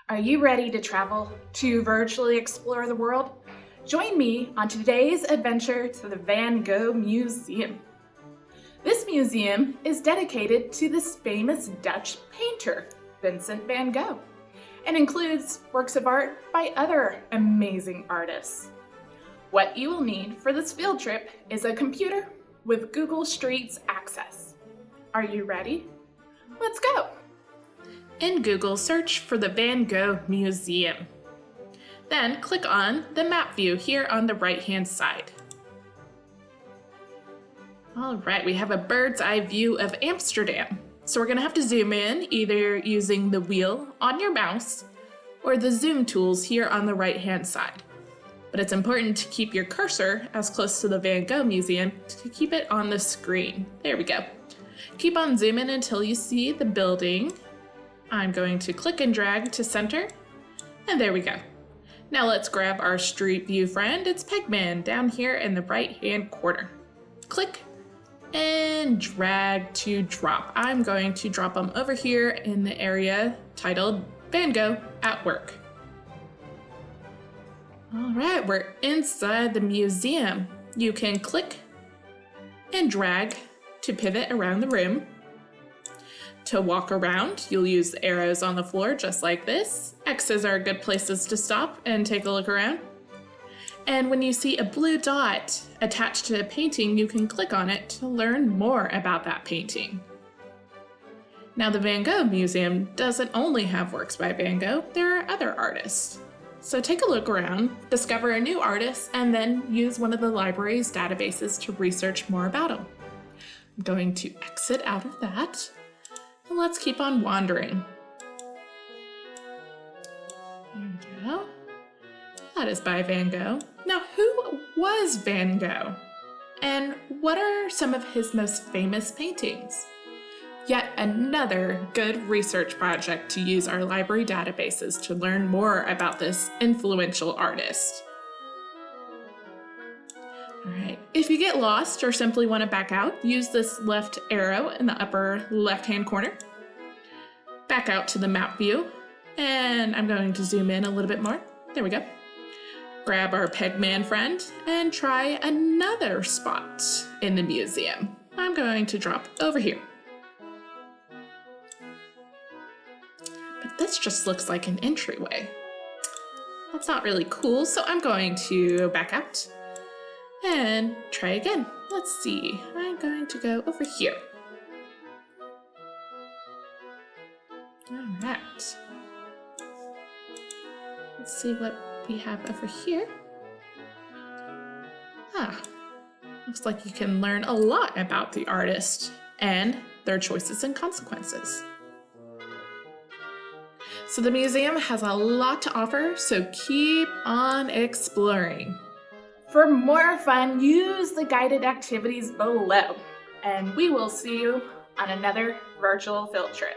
Are you ready to travel to virtually explore the world? Join me on today's adventure to the Van Gogh Museum. This museum is dedicated to this famous Dutch painter, Vincent van Gogh, and includes works of art by other amazing artists. What you will need for this field trip is a computer with Google Streets access. Are you ready? Let's go! In Google, search for the Van Gogh Museum. Then click on the map view here on the right-hand side. All right, we have a bird's eye view of Amsterdam. So we're gonna have to zoom in either using the wheel on your mouse or the zoom tools here on the right-hand side. But it's important to keep your cursor as close to the Van Gogh Museum to keep it on the screen. There we go. Keep on zooming until you see the building. I'm going to click and drag to center, and there we go. Now let's grab our street view friend. It's Pegman down here in the right-hand corner. Click and drag to drop. I'm going to drop them over here in the area titled Van Gogh at Work. All right, we're inside the museum. You can click and drag to pivot around the room. To walk around, you'll use the arrows on the floor just like this. X's are good places to stop and take a look around. And when you see a blue dot attached to a painting, you can click on it to learn more about that painting. Now, the Van Gogh Museum doesn't only have works by Van Gogh, there are other artists. So take a look around, discover a new artist, and then use one of the library's databases to research more about them. I'm going to exit out of that. And let's keep on wandering. There we go. That is by Van Gogh. Now, who was Van Gogh? And what are some of his most famous paintings? Yet another good research project to use our library databases to learn more about this influential artist. All right, if you get lost or simply want to back out, use this left arrow in the upper left-hand corner. Back out to the map view, and I'm going to zoom in a little bit more. There we go. Grab our Pegman friend and try another spot in the museum. I'm going to drop over here. But this just looks like an entryway. That's not really cool, so I'm going to back out and try again. Let's see, I'm going to go over here. All right. Let's see what we have over here. Looks like you can learn a lot about the artist and their choices and consequences. So the museum has a lot to offer, so keep on exploring. For more fun, use the guided activities below, and we will see you on another virtual field trip.